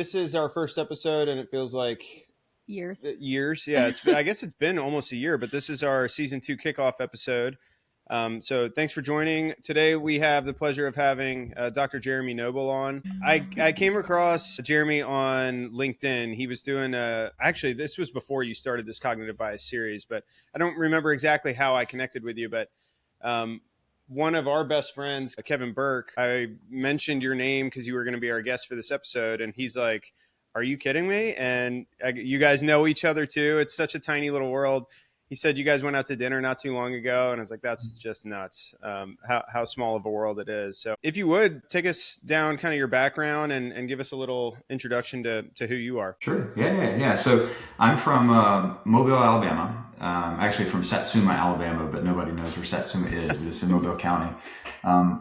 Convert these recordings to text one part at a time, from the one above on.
this is our first episode, and it feels like years. Yeah, I guess it's been almost a year, but this is our season 2 kickoff episode. So thanks for joining. Today we have the pleasure of having Dr. Jeremy Noble on. I came across Jeremy on LinkedIn. He was doing actually, this was before you started this cognitive bias series, but I don't remember exactly how I connected with you. But one of our best friends, Kevin Burke, I mentioned your name because you were going to be our guest for this episode. And he's like, are you kidding me? And you guys know each other too. It's such a tiny little world. He said you guys went out to dinner not too long ago. And I was like, that's just nuts, how small of a world it is. So if you would, take us down kind of your background and give us a little introduction to who you are. Sure. Yeah. So I'm from Mobile, Alabama. Actually from Satsuma, Alabama, but nobody knows where Satsuma is. But it's in Mobile County.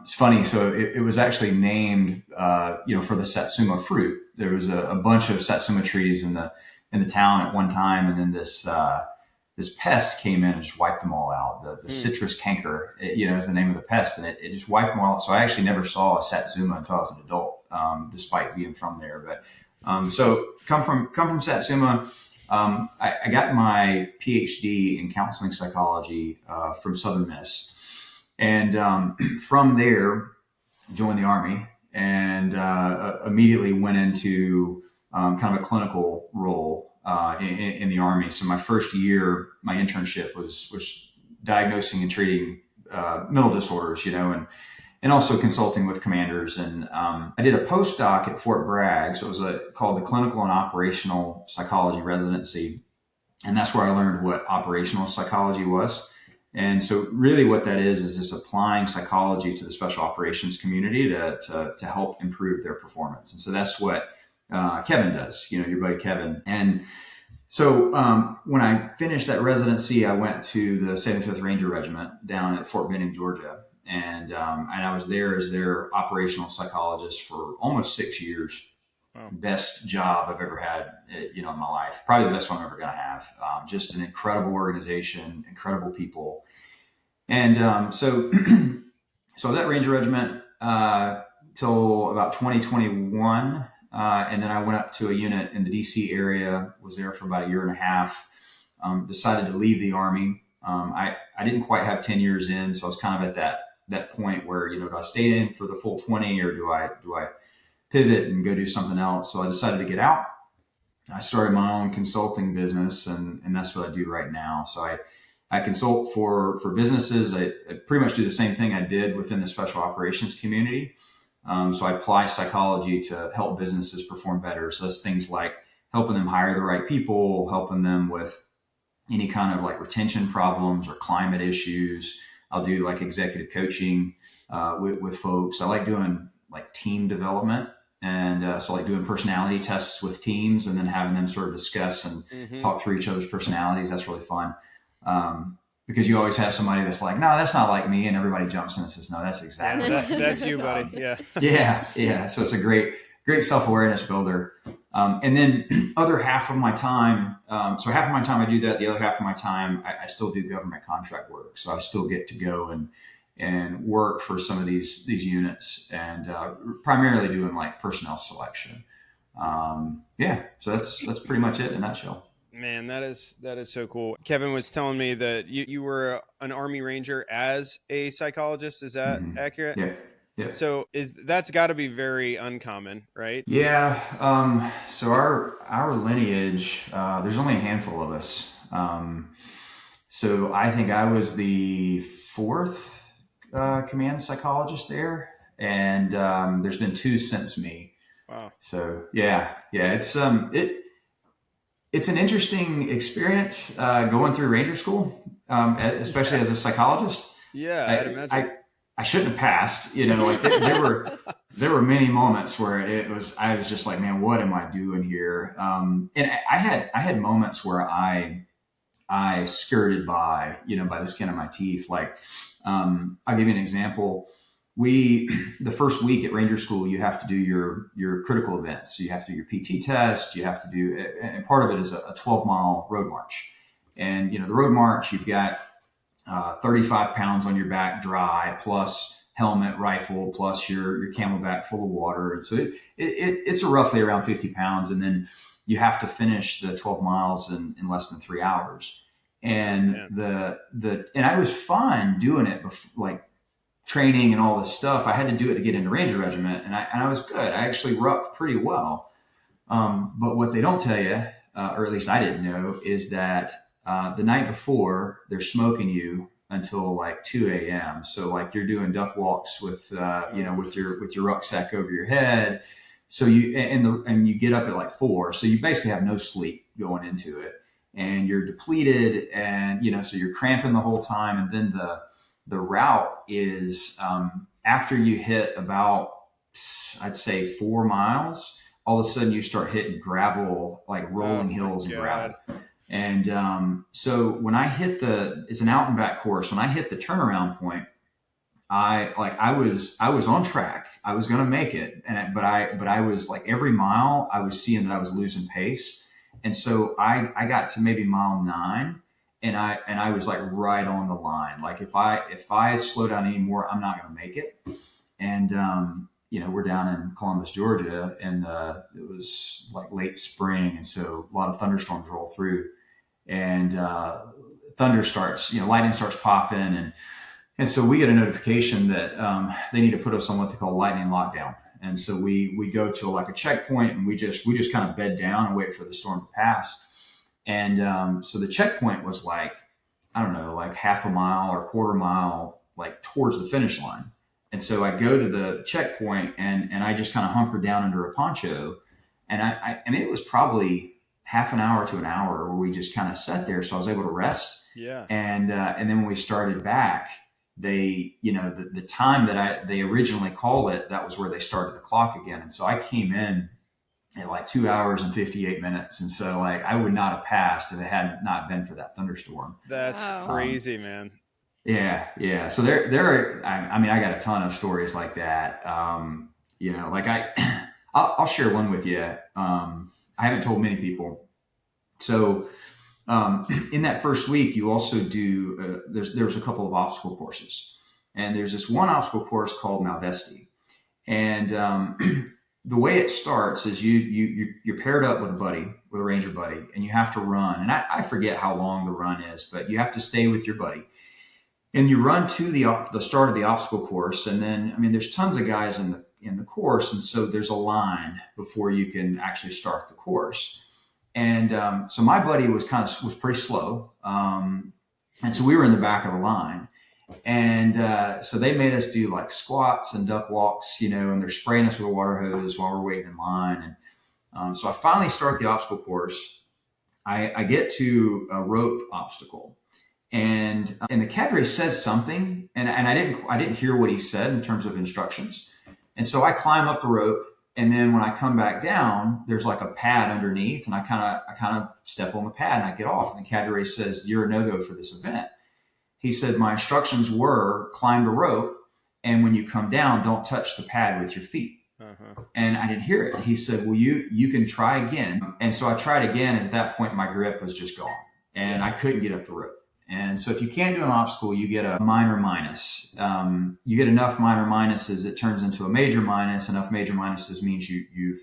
It's funny. So it was actually named, for the Satsuma fruit. There was a bunch of Satsuma trees in the town at one time, and then this pest came in and just wiped them all out. The citrus canker, is the name of the pest, and it just wiped them all out. So I actually never saw a Satsuma until I was an adult, despite being from there. But so come from Satsuma. I got my PhD in counseling psychology from Southern Miss, and from there joined the Army and immediately went into kind of a clinical role in the Army. So my first year, my internship was diagnosing and treating mental disorders, and also consulting with commanders. And I did a postdoc at Fort Bragg. So it was called the Clinical and Operational Psychology Residency. And that's where I learned what operational psychology was. And so really what that is just applying psychology to the special operations community to help improve their performance. And so that's what Kevin does, your buddy Kevin. And so when I finished that residency, I went to the 75th Ranger Regiment down at Fort Benning, Georgia. And I was there as their operational psychologist for almost 6 years. Wow. Best job I've ever had, in my life. Probably the best one I'm ever going to have. Just an incredible organization, incredible people. And so I was at Ranger Regiment till about 2021. And then I went up to a unit in the DC area, was there for about a year and a half, decided to leave the Army. I didn't quite have 10 years in. So I was kind of at that point where, do I stay in for the full 20 or do I pivot and go do something else? So I decided to get out. I started my own consulting business and that's what I do right now. So I consult for businesses. I pretty much do the same thing I did within the special operations community. So I apply psychology to help businesses perform better. So that's things like helping them hire the right people, helping them with any kind of like retention problems or climate issues. I'll do like executive coaching with folks. I like doing like team development. And so like doing personality tests with teams and then having them sort of discuss and talk through each other's personalities. That's really fun. Because you always have somebody that's like, no, that's not like me. And everybody jumps in and says, no, that's exactly that's you, buddy. Yeah. Yeah. So it's a great self-awareness builder. And then other half of my time, so half of my time I do that. The other half of my time, I still do government contract work. So I still get to go and work for some of these units and primarily doing like personnel selection. So that's pretty much it in a nutshell. Man, that is so cool. Kevin was telling me that you were an Army Ranger as a psychologist. Is that accurate? Yeah. So that's got to be very uncommon, right? Yeah. So our lineage, there's only a handful of us. So I think I was the fourth command psychologist there, and there's been 2 since me. Wow. So yeah, it's an interesting experience going through Ranger School, especially as a psychologist. Yeah, I'd imagine. I shouldn't have passed. There were many moments where I was just like, man, what am I doing here? And I had moments where I skirted by the skin of my teeth. Like, I'll give you an example. The first week at Ranger School, you have to do your critical events. So you have to do your PT test. You have to do, and part of it is a 12-mile road march. And, the road march, you've got 35 pounds on your back dry, plus helmet, rifle, plus your camelback full of water. And so it's roughly around 50 pounds. And then you have to finish the 12 miles in less than 3 hours. And and I was fine doing it like training and all this stuff. I had to do it to get into Ranger Regiment, and I was good. I actually rucked pretty well. But what they don't tell you, or at least I didn't know, is that the night before they're smoking you until like 2 a.m. So like you're doing duck walks with with your rucksack over your head. So you get up at like 4. So you basically have no sleep going into it, and you're depleted, and so you're cramping the whole time. And then the route is after you hit about, I'd say 4 miles, all of a sudden you start hitting gravel, like rolling hills and gravel. And so when I hit it's an out and back course. When I hit the turnaround point, I was on track. I was going to make it. But I was like, every mile I was seeing that I was losing pace. And so I got to maybe mile 9, and I was like right on the line. Like if I slow down anymore, I'm not going to make it. And, we're down in Columbus, Georgia, and it was like late spring. And so a lot of thunderstorms roll through, and thunder starts, lightning starts popping. And so we get a notification that they need to put us on what they call lightning lockdown. And so we go to like a checkpoint, and we just kind of bed down and wait for the storm to pass. And so the checkpoint was like, I don't know, like half a mile or quarter mile, like towards the finish line. And so I go to the checkpoint, and I just kind of hunkered down under a poncho. And I mean, it was probably half an hour to an hour where we just kind of sat there. So I was able to rest. Yeah. And then when we started back, they, the time that they originally called it, that was where they started the clock again. And so I came in at like 2 hours and 58 minutes. And so like, I would not have passed if it had not been for that thunderstorm. That's crazy, man. Yeah. Yeah. So I got a ton of stories like that. I'll share one with you. I haven't told many people. So, in that first week, you also do, there's a couple of obstacle courses, and there's this one obstacle course called Malvesti. And, the way it starts is you're paired up with a Ranger buddy, and you have to run. And I forget how long the run is, but you have to stay with your buddy, and you run to the start of the obstacle course. And then, I mean, there's tons of guys in the course. And so there's a line before you can actually start the course. And so my buddy was pretty slow. And so we were in the back of the line. And so they made us do like squats and duck walks, and they're spraying us with a water hose while we're waiting in line. And so I finally start the obstacle course. I get to a rope obstacle. And the cadre says something, and I didn't hear what he said in terms of instructions. And so I climb up the rope. And then when I come back down, there's like a pad underneath, and I kind of step on the pad, and I get off. And the cadre says, "You're a no-go for this event." He said, "My instructions were climb the rope, and when you come down, don't touch the pad with your feet." Uh-huh. And I didn't hear it. He said, "Well, you can try again." And so I tried again, and at that point, my grip was just gone, and I couldn't get up the rope. And so if you can't do an obstacle, you get a minor minus. You get enough minor minuses, it turns into a major minus. Enough major minuses means you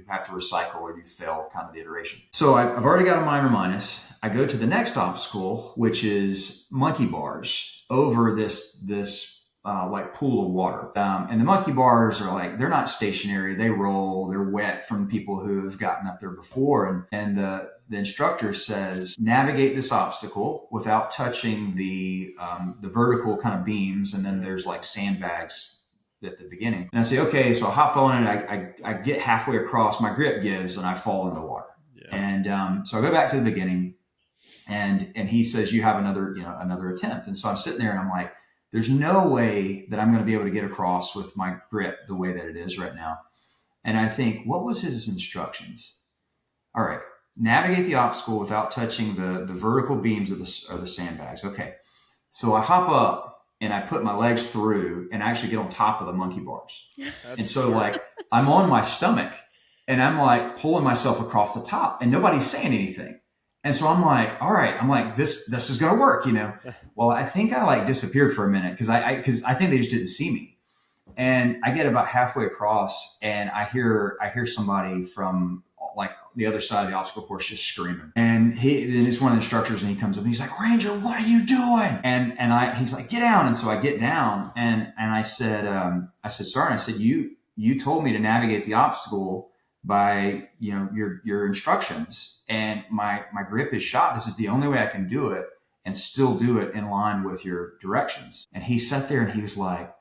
have to recycle, or you fail kind of the iteration. So I've already got a minor minus. I go to the next obstacle, which is monkey bars over this like pool of water. And the monkey bars are like, they're not stationary. They roll. They're wet from people who have gotten up there before. And the instructor says, navigate this obstacle without touching the vertical kind of beams. And then there's like sandbags at the beginning. And I say, okay, so I hop on it. I get halfway across, my grip gives, and I fall in the water. Yeah. And so I go back to the beginning, and he says, you have another attempt. And so I'm sitting there, and I'm like, there's no way that I'm going to be able to get across with my grip the way that it is right now. And I think, what was his instructions? All right, navigate the obstacle without touching the vertical beams of the sandbags. Okay, so I hop up, and I put my legs through, and I actually get on top of the monkey bars. And so like, I'm on my stomach, and I'm like pulling myself across the top, and nobody's saying anything. And so I'm like, all right, this is going to work, Well, I think I like disappeared for a minute because I think they just didn't see me. And I get about halfway across, and I hear somebody from like the other side of the obstacle course just screaming. And it's one of the instructors, and he comes up and he's like, "Ranger, what are you doing?" He's like, "Get down." And so I get down, and I said, "Sergeant," I said, you told me to navigate the obstacle by your instructions, and my grip is shot. This is the only way I can do it and still do it in line with your directions. And he sat there and he was like,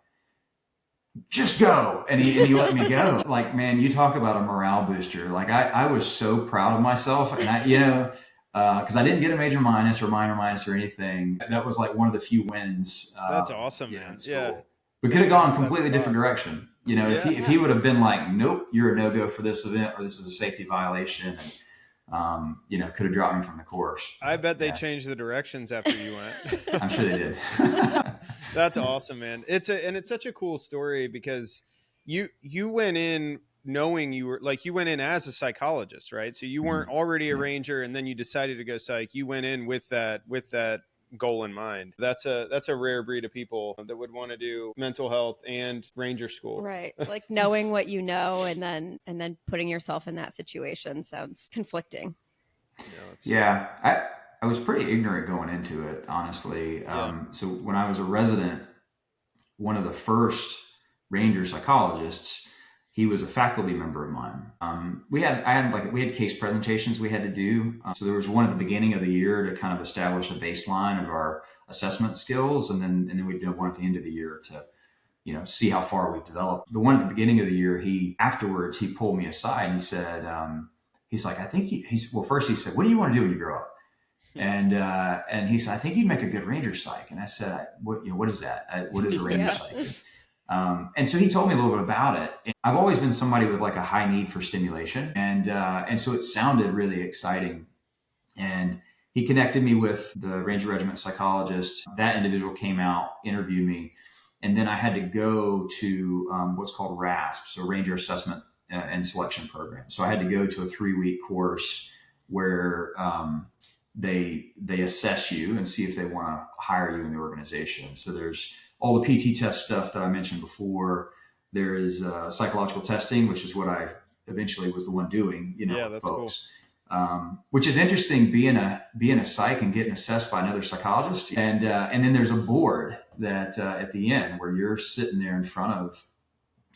"Just go." And he let me go. Like, man, you talk about a morale booster. Like I was so proud of myself, and because I didn't get a major minus or minor minus or anything. That was like one of the few wins. That's awesome, man. Yeah. We could have gone a completely different direction. If he would have been like, "Nope, you're a no-go for this event, or this is a safety violation," and could have dropped me from the course. I bet they changed the directions after you went. I'm sure they did. That's awesome, man. It's such a cool story because you went in knowing you went in as a psychologist, right? So you weren't already a ranger and then you decided to go psych. You went in with that goal in mind. That's a rare breed of people that would want to do mental health and ranger school. Right. Like knowing what you know and then putting yourself in that situation sounds conflicting. I was pretty ignorant going into it, honestly. So when I was a resident, one of the first ranger psychologists, he was a faculty member of mine. We had case presentations we had to do. So there was one at the beginning of the year to kind of establish a baseline of our assessment skills, and then we'd do one at the end of the year to see how far we've developed. The one at the beginning of the year, afterwards he pulled me aside and he said, he's like, first he said, "What do you want to do when you grow up?" And he said, "I think you'd make a good ranger psych." And I said, "What is that? What is a ranger psych?" And so he told me a little bit about it. And I've always been somebody with like a high need for stimulation. And so it sounded really exciting. And he connected me with the Ranger Regiment psychologist. That individual came out, interviewed me. And then I had to go to what's called RASP, so Ranger Assessment and Selection Program. So I had to go to a 3-week course where they assess you and see if they want to hire you in the organization. So there's all the PT test stuff that I mentioned before. There is psychological testing, which is what I eventually was the one doing, that's folks. Cool. Which is interesting, being a psych and getting assessed by another psychologist. And then there's a board that at the end where you're sitting there in front of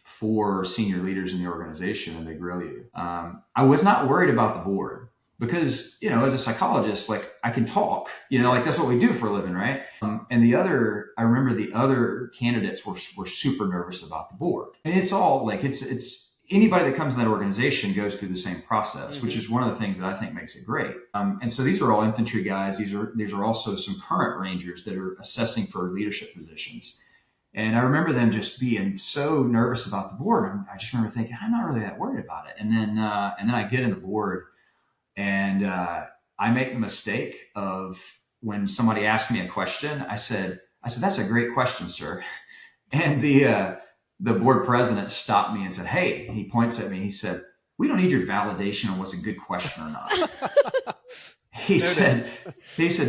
4 senior leaders in the organization and they grill you. I was not worried about the board because, as a psychologist, like I can talk, like that's what we do for a living, right? And I remember the other candidates were super nervous about the board. And it's all like, it's anybody that comes in that organization goes through the same process, which is one of the things that I think makes it great. And so these are all infantry guys. These are also some current Rangers that are assessing for leadership positions. And I remember them just being so nervous about the board. And I just remember thinking, I'm not really that worried about it. And then I get in the board and I make the mistake of when somebody asked me a question, I said, "That's a great question, sir." And the board president stopped me and said, "Hey," he points at me. He said, "We don't need your validation on what's a good question or not." He said,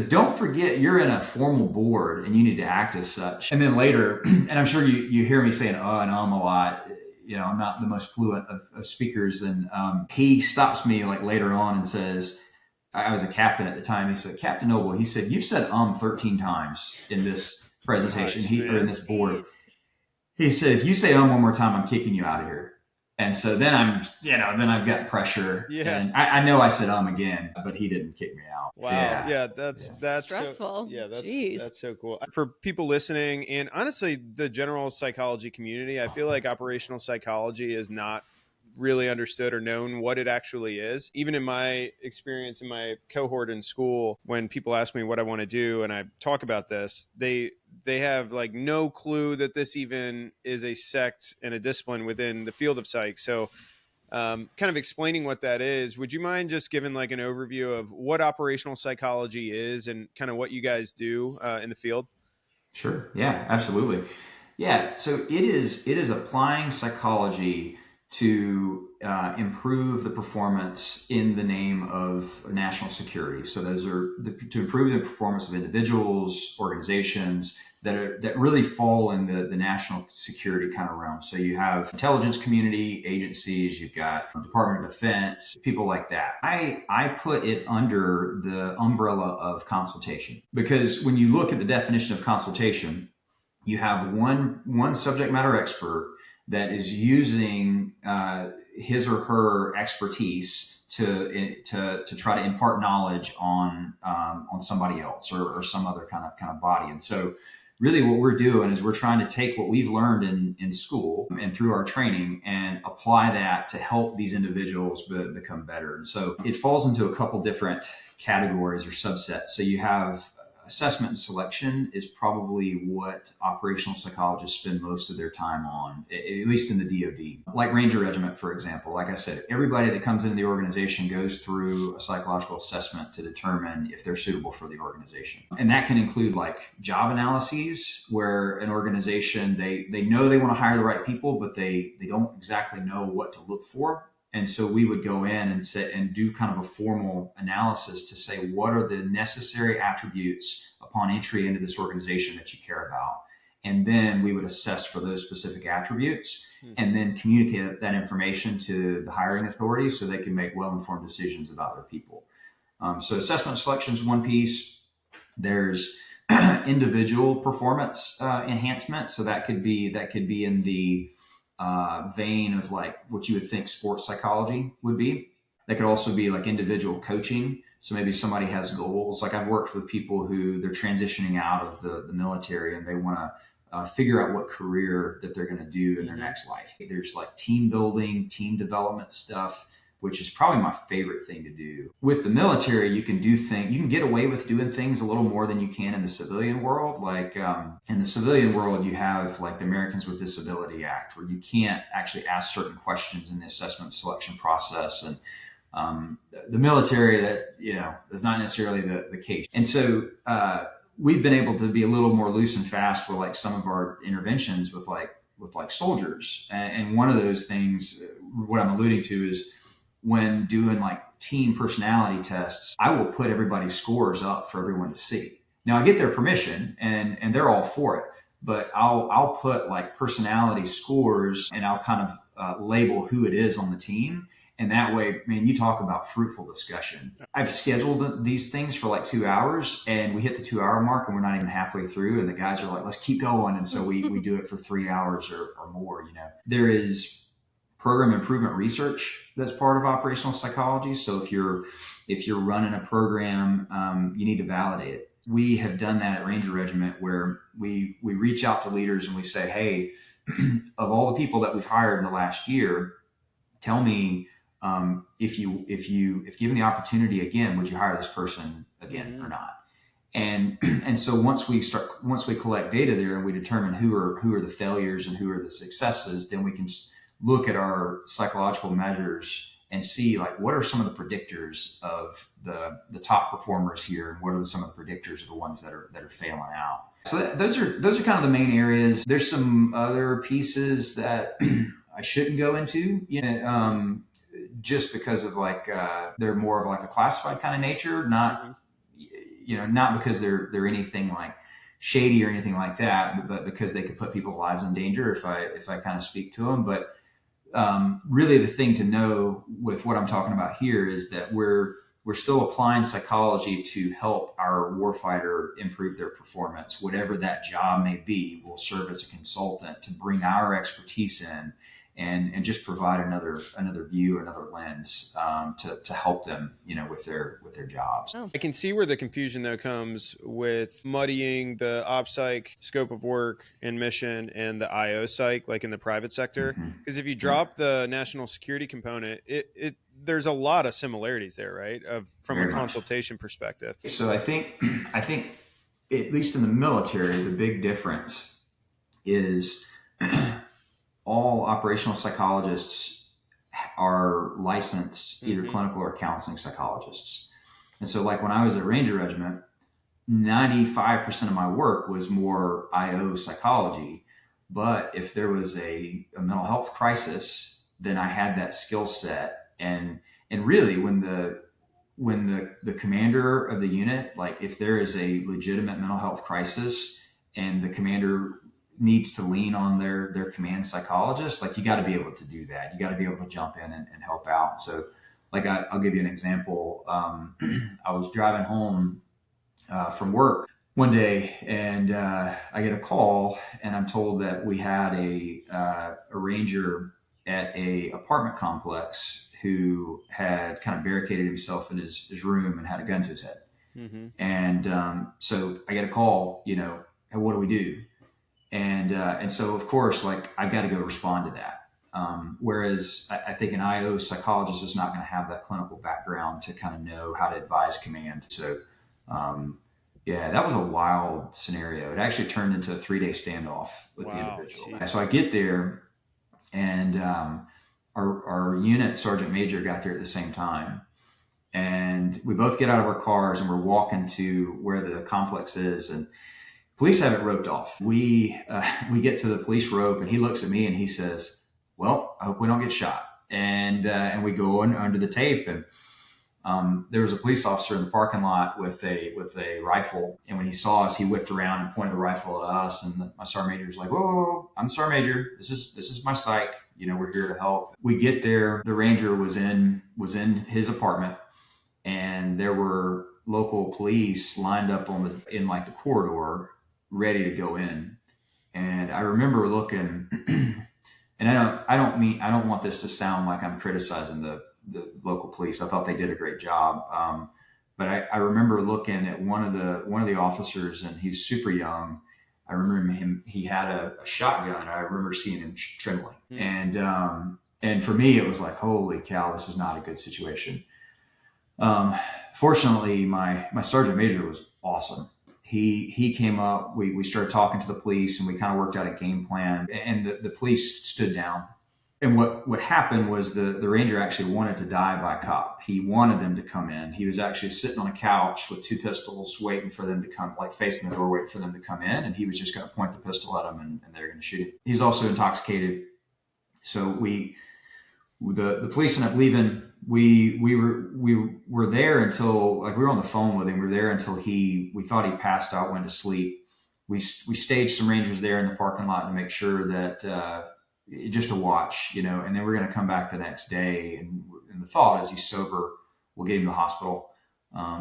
"Don't forget you're in a formal board and you need to act as such." And then later, and I'm sure you hear me saying and a lot. I'm not the most fluent of speakers. And he stops me like later on and says, I was a captain at the time. He said, "Captain Noble," he said, "You've said 13 times in this presentation or in this board." He said, "If you say one more time, I'm kicking you out of here." And so then then I've got pressure. Yeah. And I know I said again, but he didn't kick me out. Wow. Yeah. That's stressful. That's so cool. For people listening, and honestly, the general psychology community, I feel like operational psychology is not really understood or known what it actually is. Even in my experience in my cohort in school, when people ask me what I want to do and I talk about this, they have like no clue that this even is a sect and a discipline within the field of psych. So kind of explaining what that is, would you mind just giving like an overview of what operational psychology is and kind of what you guys do in the field? Sure. Yeah, absolutely. Yeah. So it is applying psychology to improve the performance in the name of national security. So those are to improve the performance of individuals, organizations that really fall in the national security kind of realm. So you have intelligence community agencies, you've got Department of Defense, people like that. I put it under the umbrella of consultation, because when you look at the definition of consultation, you have one subject matter expert that is using his or her expertise to try to impart knowledge on somebody else or some other kind of body. And so really what we're doing is we're trying to take what we've learned in school and through our training and apply that to help these individuals become better. And so it falls into a couple different categories or subsets. So you have assessment and selection is probably what operational psychologists spend most of their time on, at least in the DoD. Like Ranger Regiment, for example, like I said, everybody that comes into the organization goes through a psychological assessment to determine if they're suitable for the organization. And that can include like job analyses, where an organization, they know they want to hire the right people, but they don't exactly know what to look for. And so we would go in and sit and do kind of a formal analysis to say, what are the necessary attributes upon entry into this organization that you care about? And then we would assess for those specific attributes and then communicate that information to the hiring authorities so they can make well-informed decisions about their people. So assessment selection is one piece. There's individual performance enhancement. So that could be in the vein of like what you would think sports psychology would be. That could also be like individual coaching. So maybe somebody has goals. Like I've worked with people who they're transitioning out of the military and they want to figure out what career that they're going to do in their next life. There's like team building, team development stuff, which is probably my favorite thing to do. With the military, you can get away with doing things a little more than you can in the civilian world. Like in the civilian world, you have like the Americans with Disability Act, where you can't actually ask certain questions in the assessment selection process. And the military, that, is not necessarily the case. And so we've been able to be a little more loose and fast with like some of our interventions with soldiers. And one of those things, what I'm alluding to is, when doing like team personality tests, I will put everybody's scores up for everyone to see. Now I get their permission and they're all for it, but I'll put like personality scores and I'll kind of label who it is on the team. And that way, man, you talk about fruitful discussion. I've scheduled these things for like 2 hours and we hit the 2 hour mark and we're not even halfway through. And the guys are like, let's keep going. And so we do it for 3 hours or more, There is program improvement research that's part of operational psychology. So if you're running a program, you need to validate it. We have done that at Ranger Regiment, where we reach out to leaders and we say, hey, of all the people that we've hired in the last year, tell me if given the opportunity again, would you hire this person again or not? And so once we collect data there and we determine who are the failures and who are the successes, then we can look at our psychological measures and see like what are some of the predictors of the top performers here, and what are some of the predictors of the ones that are failing out. So those are kind of the main areas. There's some other pieces that I shouldn't go into, just because of like they're more of like a classified kind of nature, not because they're anything like shady or anything like that, but because they could put people's lives in danger if I kind of speak to them. But really the thing to know with what I'm talking about here is that we're still applying psychology to help our warfighter improve their performance. Whatever that job may be, we'll serve as a consultant to bring our expertise in and just provide another view, another lens to help them, with their jobs. I can see where the confusion though comes with muddying the OPSYC scope of work and mission and the IO psych, like in the private sector. Because if you drop the national security component, there's a lot of similarities there, right? From a consultation perspective. So I think at least in the military, the big difference is all operational psychologists are licensed either clinical or counseling psychologists. And so like when I was at Ranger Regiment, 95% of my work was more IO psychology. But if there was a mental health crisis, then I had that skill set. And really when the commander of the unit, like if there is a legitimate mental health crisis and the commander needs to lean on their command psychologist, like you got to be able to do that. You got to be able to jump in and help out. So like I'll give you an example. I was driving home from work one day, and I get a call, and I'm told that we had a ranger at a apartment complex who had kind of barricaded himself in his room and had a gun to his head. Mm-hmm. And so I get a call, hey, what do we do? And so of course, like I've got to go respond to that. Whereas I think an IO psychologist is not going to have that clinical background to kind of know how to advise command. So, yeah, that was a wild scenario. It actually turned into a 3-day standoff with the individual. Geez. So I get there, and our unit sergeant major got there at the same time. And we both get out of our cars and we're walking to where the complex is, and police have it roped off. We get to the police rope, and he looks at me and he says, "Well, I hope we don't get shot." And we go under the tape, and there was a police officer in the parking lot with a rifle. And when he saw us, he whipped around and pointed the rifle at us. And my sergeant major was like, "Whoa, I'm the sergeant major. This is my psych. We're here to help." We get there. The ranger was in his apartment, and there were local police lined up in like the corridor, ready to go in. And I remember looking, and I don't want this to sound like I'm criticizing the local police. I thought they did a great job. But I remember looking at one of the officers, and he's super young. I remember him, he had a shotgun. I remember seeing him trembling. And for me, it was like, holy cow, this is not a good situation. Fortunately, my sergeant major was awesome. He came up, we started talking to the police, and we kind of worked out a game plan, and the police stood down. And what happened was the ranger actually wanted to die by cop. He wanted them to come in. He was actually sitting on a couch with 2 pistols, waiting for them to come, like facing the door, waiting for them to come in. And he was just going to point the pistol at them, and they were going to shoot him. He was also intoxicated. So the police ended up leaving. We were there until, like, we were on the phone with him. We were there until we thought he passed out, went to sleep. We staged some rangers there in the parking lot to make sure that, just to watch, and then we're going to come back the next day. And the thought is, he's sober, we'll get him to the hospital.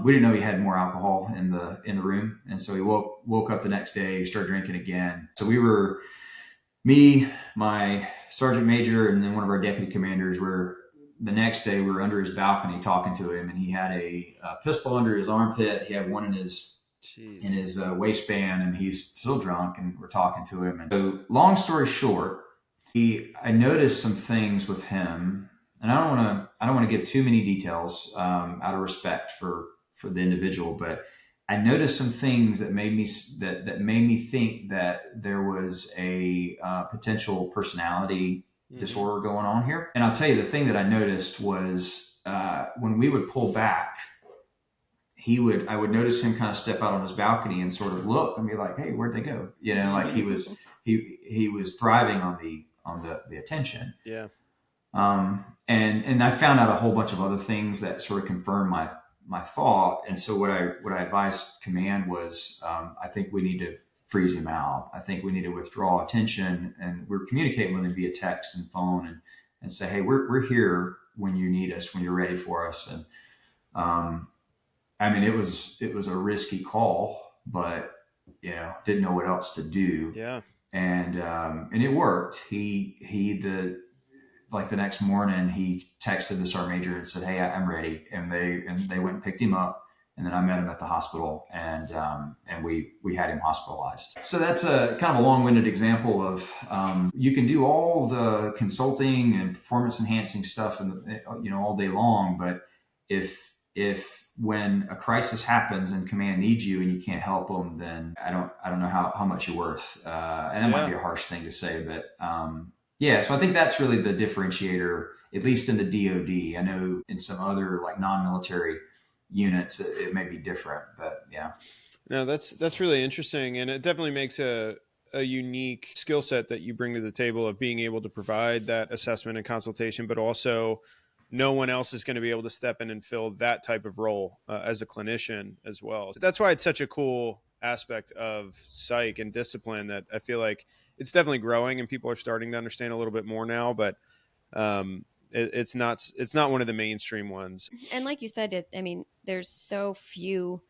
We didn't know he had more alcohol in the room. And so he woke up the next day, started drinking again. So we were, me, my sergeant major, and then one of our deputy commanders, the next day we were under his balcony talking to him, and he had a pistol under his armpit. He had one in his waistband, and he's still drunk, and we're talking to him. And so long story short, I noticed some things with him, and I don't want to give too many details out of respect for the individual, but I noticed some things that made me think that there was a potential personality disorder going on here. And I'll tell you, the thing that I noticed was when we would pull back, I would notice him kind of step out on his balcony and sort of look and be like, "Hey, where'd they go?" Like he was thriving on the attention. Yeah. And I found out a whole bunch of other things that sort of confirmed my thought. And so what I advised command was, I think we need to freeze him out. I think we need to withdraw attention, and we're communicating with him via text and phone, and say, "Hey, we're here when you need us, when you're ready for us." And it was a risky call, but didn't know what else to do. Yeah. And it worked. The next morning, he texted the sergeant major and said, "Hey, I'm ready." And they went and picked him up, and then I met him at the hospital, and we had him hospitalized. So that's a kind of a long-winded example of you can do all the consulting and performance enhancing stuff all day long, but if when a crisis happens and command needs you and you can't help them, then I don't know how much you're worth. And that might be a harsh thing to say, but so I think that's really the differentiator, at least in the DoD. I know in some other like non-military units it may be different, but yeah. No, that's really interesting, and it definitely makes a a unique skill set that you bring to the table of being able to provide that assessment and consultation, but also no one else is going to be able to step in and fill that type of role as a clinician as well. That's why it's such a cool aspect of psych and discipline that I feel like it's definitely growing and people are starting to understand a little bit more now, but it's not one of the mainstream ones. And like you said, there's so few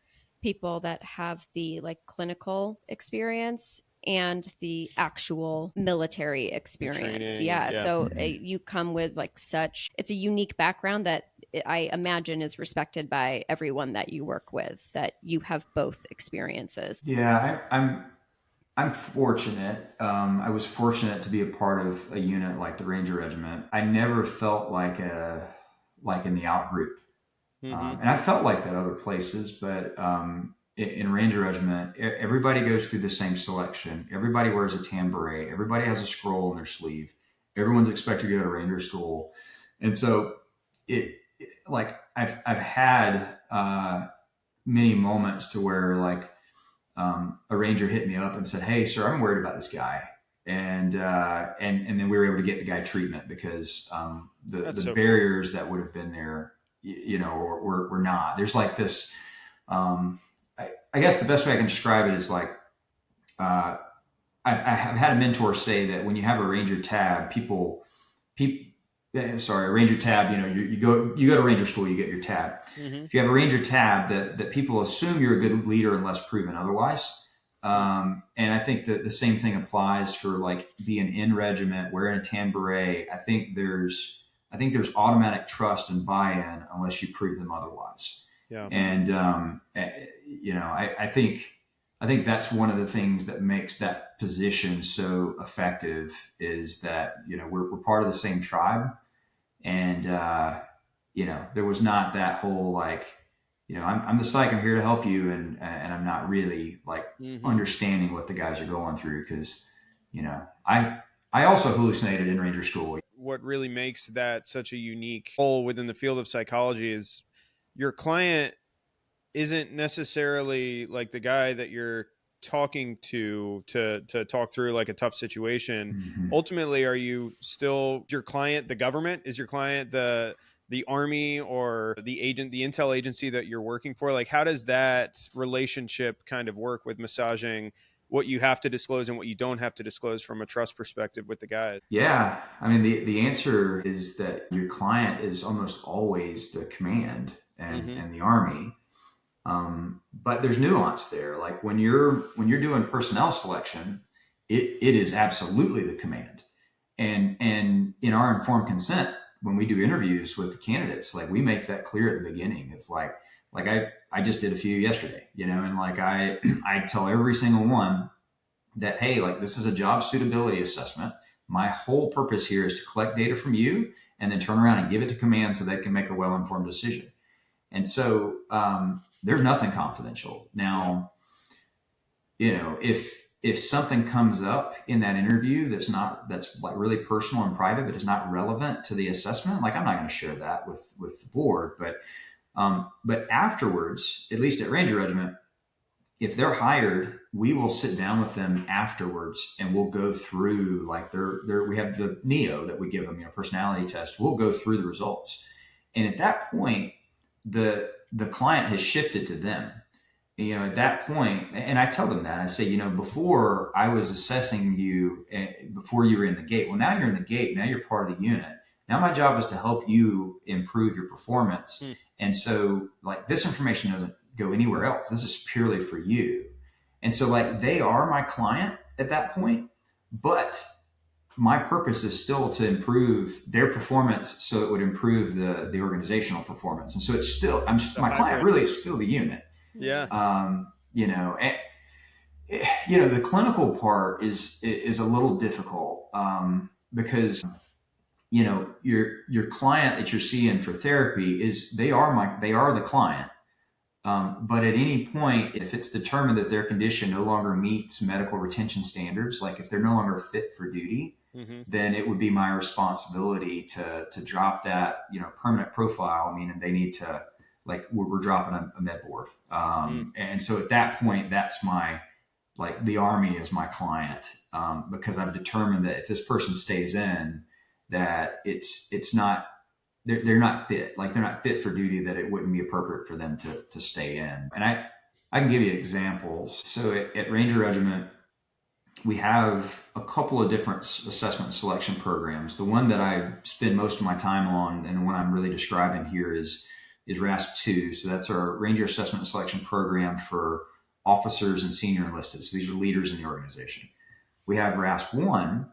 people that have the like clinical experience and the actual military experience. Training, Yeah. yeah. So you come with like it's a unique background that I imagine is respected by everyone that you work with, that you have both experiences. Yeah, I'm fortunate. I was fortunate to be a part of a unit like the Ranger Regiment. I never felt like in the out group. And I felt like that other places, but in Ranger Regiment, everybody goes through the same selection. Everybody wears a tan beret. Everybody has a scroll in their sleeve. Everyone's expected to go to Ranger school, and so like I've had many moments to where like a Ranger hit me up and said, "Hey, sir, I'm worried about this guy." And then we were able to get the guy treatment because the so barriers that would have been there, were not. There's like this. I guess the best way I can describe it is like I've had a mentor say that when you have a Ranger tab, a Ranger tab, you go to Ranger school, you get your tab. If you have a Ranger tab, that people assume you're a good leader unless proven otherwise. And I think that the same thing applies for like being in regiment, wearing a tan beret. I think there's automatic trust and buy-in unless you prove them otherwise. Yeah. And I think that's one of the things that makes that position so effective is that we're part of the same tribe, and there was not that whole like I'm the psych, I'm here to help you, and I'm not really like understanding what the guys are going through because I also hallucinated in Ranger school. What really makes that such a unique role within the field of psychology is your client isn't necessarily like the guy that you're talking to talk through like a tough situation. Ultimately, are you still your client the government? Is your client the army or the intel agency that you're working for? Like, how does that relationship kind of work with massaging what you have to disclose and what you don't have to disclose from a trust perspective with the guys? Yeah. I mean, the answer is that your client is almost always the command and the army. But there's nuance there. Like when you're doing personnel selection, it is absolutely the command. And in our informed consent, when we do interviews with the candidates, like we make that clear at the beginning of like I just did a few yesterday, and like I tell every single one that, hey, like this is a job suitability assessment. My whole purpose here is to collect data from you and then turn around and give it to command so they can make a well-informed decision. And so there's nothing confidential. Now, if something comes up in that interview that's like really personal and private, but is not relevant to the assessment, like I'm not going to share that with the board. But afterwards, at least at Ranger Regiment, if they're hired, we will sit down with them afterwards and we'll go through like we have the NEO that we give them, personality test. We'll go through the results. And at that point, the client has shifted to them. At that point, and I tell them that I say, before I was assessing you before you were in the gate. Well, now you're in the gate. Now you're part of the unit. Now my job is to help you improve your performance. And so like this information doesn't go anywhere else. This is purely for you. And so like they are my client at that point, but my purpose is still to improve their performance so it would improve the organizational performance. And so it's still, my client really is still the unit. Yeah. The clinical part is a little difficult because, your client that you're seeing for therapy they are the client. But at any point, if it's determined that their condition no longer meets medical retention standards, like if they're no longer fit for duty, then it would be my responsibility to drop that, permanent profile, meaning they need to, like, we're dropping a med board. And so at that point, that's my like the Army is my client, because I've determined that if this person stays in, that it's not, they're not fit, like they're not fit for duty, that it wouldn't be appropriate for them to stay in. And I can give you examples. So at Ranger Regiment, we have a couple of different assessment and selection programs. The one that I spend most of my time on, and the one I'm really describing here, is RASP-2. So that's our Ranger Assessment and Selection Program for officers and senior enlisted. So these are leaders in the organization. We have RASP-1,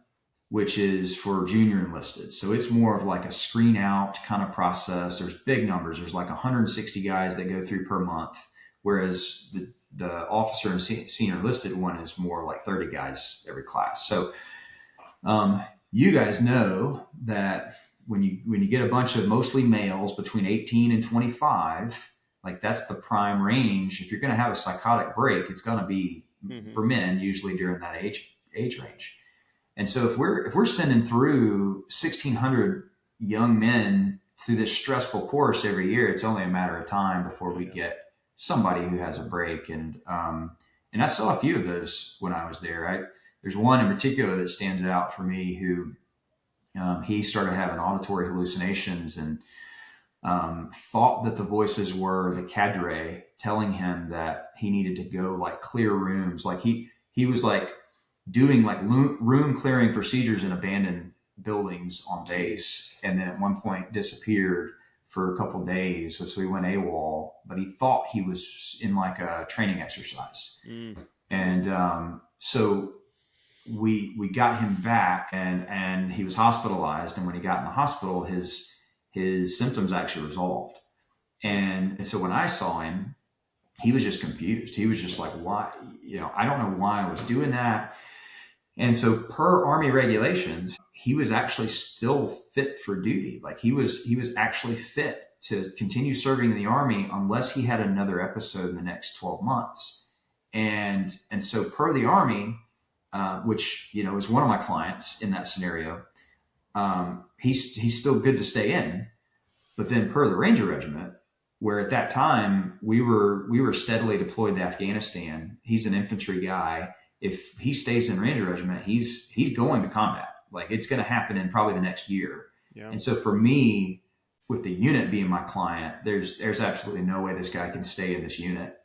which is for junior enlisted. So it's more of like a screen out kind of process. There's big numbers. There's like 160 guys that go through per month, whereas the officer and senior enlisted one is more like 30 guys every class. So you guys know that when you get a bunch of mostly males between 18 and 25, like that's the prime range. If you're going to have a psychotic break, it's going to be for men, usually during that age range. And so if we're sending through 1,600 young men through this stressful course every year, it's only a matter of time before we get somebody who has a break. And I saw a few of those when I was there. There's one in particular that stands out for me who he started having auditory hallucinations and thought that the voices were the cadre telling him that he needed to go like clear rooms. Like he was like doing like room clearing procedures in abandoned buildings on base, and then at one point disappeared for a couple of days. So he went AWOL, but he thought he was in like a training exercise. And so we got him back, and he was hospitalized. And when he got in the hospital, his symptoms actually resolved. And so when I saw him, he was just confused. He was just like, why? I don't know why I was doing that. And so per Army regulations, he was actually still fit for duty. Like he was actually fit to continue serving in the Army unless he had another episode in the next 12 months. And so per the Army, which, is one of my clients in that scenario, he's still good to stay in. But then per the Ranger Regiment, where at that time we were steadily deployed to Afghanistan, he's an infantry guy. If he stays in Ranger Regiment, he's going to combat. Like it's going to happen in probably the next year. Yeah. And so for me, with the unit being my client, there's absolutely no way this guy can stay in this unit,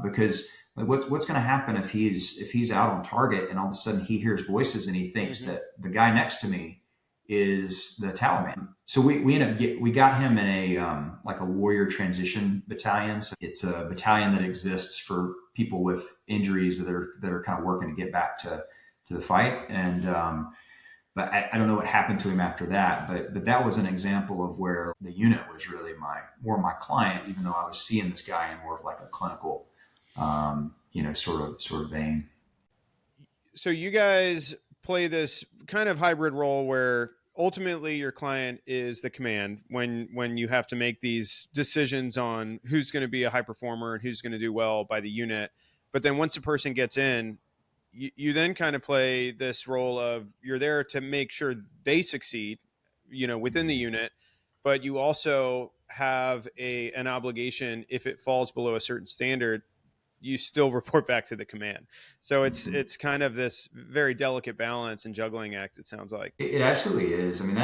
because like what's going to happen if he's out on target and all of a sudden he hears voices and he thinks that the guy next to me is the Taliban. So we got him in a like a warrior transition battalion. So it's a battalion that exists for people with injuries that are kind of working to get back to the fight. And but I don't know what happened to him after that. But that was an example of where the unit was really more my client, even though I was seeing this guy in more of like a clinical sort of vein. So you guys play this kind of hybrid role where ultimately your client is the command when you have to make these decisions on who's going to be a high performer and who's going to do well by the unit. But then once a person gets in, you then kind of play this role of you're there to make sure they succeed, within the unit, but you also have an obligation. If it falls below a certain standard, you still report back to the command. So it's kind of this very delicate balance and juggling act, it sounds like. It absolutely is. I mean,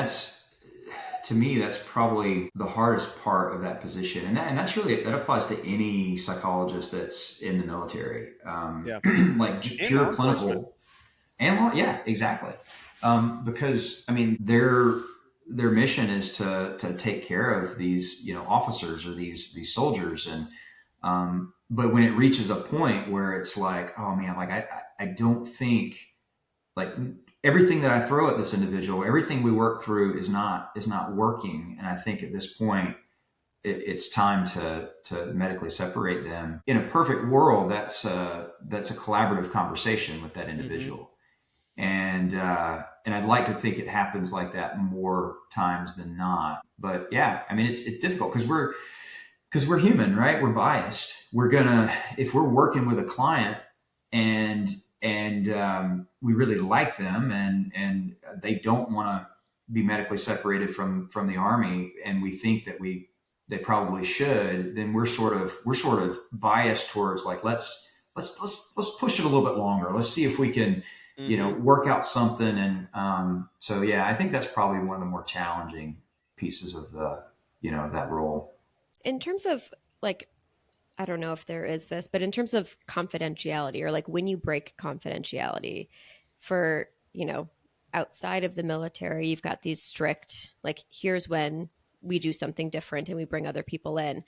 to me, that's probably the hardest part of that position. And that applies to any psychologist that's in the military. Like pure clinical. And law, yeah, exactly. Because I mean, their mission is to take care of these, officers or these soldiers. And, but when it reaches a point where it's like, oh man, like I don't think like everything that I throw at this individual, everything we work through is not working. And I think at this point it's time to medically separate them. In a perfect world, that's a collaborative conversation with that individual. And I'd like to think it happens like that more times than not. But yeah, I mean, it's difficult because we're human, right? We're biased. If we're working with a client and we really like them and they don't want to be medically separated from the Army, and we think that they probably should, then we're sort of biased towards like, let's let's push it a little bit longer. Let's see if we can, work out something. And so, yeah, I think that's probably one of the more challenging pieces of that role. In terms of like, I don't know if there is this, but in terms of confidentiality, or like when you break confidentiality for, outside of the military, you've got these strict, like, here's when we do something different and we bring other people in.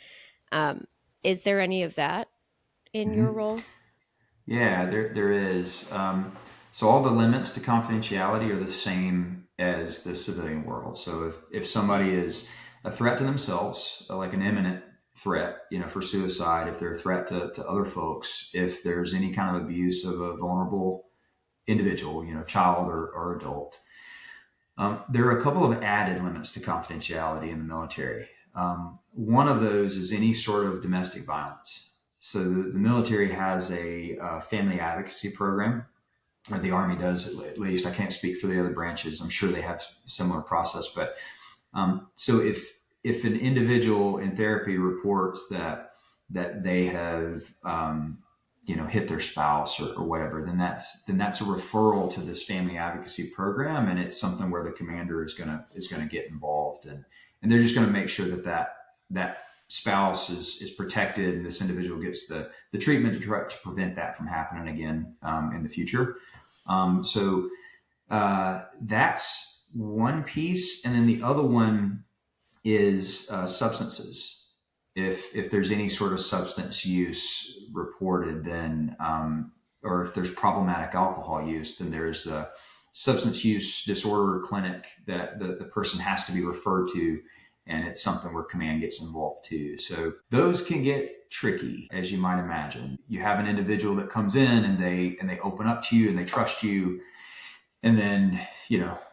Is there any of that in your role? Yeah, there is. So all the limits to confidentiality are the same as the civilian world. So if somebody is a threat to themselves, like an imminent threat, for suicide, if they're a threat to other folks, if there's any kind of abuse of a vulnerable individual, child or adult, there are a couple of added limits to confidentiality in the military. One of those is any sort of domestic violence. So the military has a family advocacy program, or the Army does at least. I can't speak for the other branches. I'm sure they have a similar process. But so if an individual in therapy reports that they have hit their spouse or whatever, then that's a referral to this family advocacy program, and it's something where the commander is gonna get involved, and they're just gonna make sure that spouse is protected, and this individual gets the treatment to try to prevent that from happening again in the future. So that's one piece, and then the other one is substances. If there's any sort of substance use reported, then or if there's problematic alcohol use, then there's a substance use disorder clinic that the person has to be referred to, and it's something where command gets involved too. So those can get tricky, as you might imagine. You have an individual that comes in and they open up to you and they trust you, and then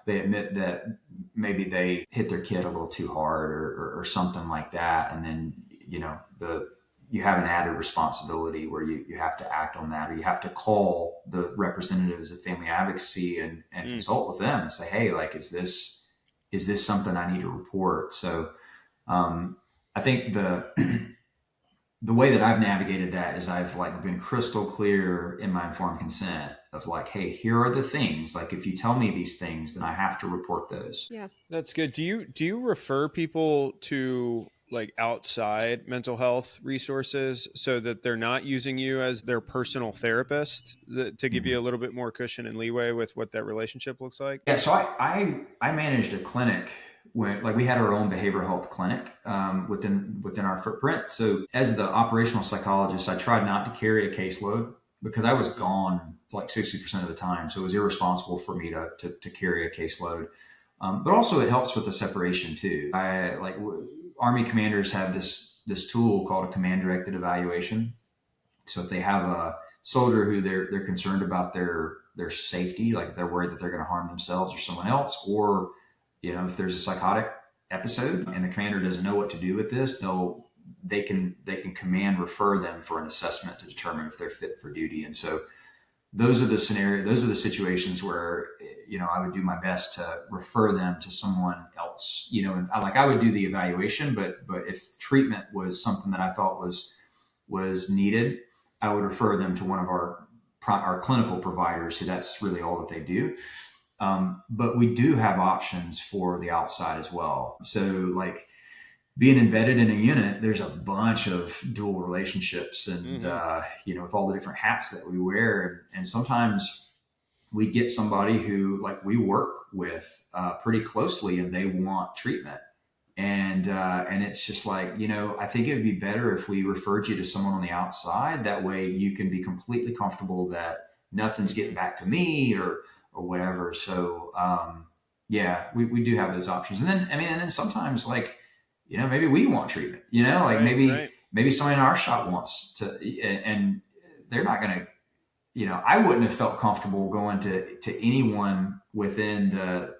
they admit that maybe they hit their kid a little too hard or something like that, and then you have an added responsibility where you have to act on that, or you have to call the representatives of family advocacy and consult with them and say, hey, like, is this something I need to report? So I think the way that I've navigated that is I've been crystal clear in my informed consent of like, hey, here are the things, like, if you tell me these things, then I have to report those. Yeah. That's good. Do you refer people to like outside mental health resources so that they're not using you as their personal therapist, to give you a little bit more cushion and leeway with what that relationship looks like? Yeah. So I managed a clinic when, like, we had our own behavioral health clinic within our footprint. So as the operational psychologist, I tried not to carry a caseload because I was gone like 60% of the time. So it was irresponsible for me to carry a caseload. But also it helps with the separation too. Army commanders have this tool called a command directed evaluation. So if they have a soldier who they're concerned about their safety, like they're worried that they're going to harm themselves or someone else, or if there's a psychotic episode and the commander doesn't know what to do with this, they can command refer them for an assessment to determine if they're fit for duty. And so those are the situations where I would do my best to refer them to someone else. And I would do the evaluation, but if treatment was something that I thought was needed, I would refer them to one of our clinical providers, who that's really all that they do. But we do have options for the outside as well. So like being embedded in a unit, there's a bunch of dual relationships and, with all the different hats that we wear. And sometimes we get somebody who we work with pretty closely and they want treatment. And it's just I think it would be better if we referred you to someone on the outside. That way you can be completely comfortable that nothing's getting back to me or whatever. So, we do have those options. And then sometimes maybe we want treatment, maybe somebody in our shop wants to, and they're not going to, I wouldn't have felt comfortable going to anyone within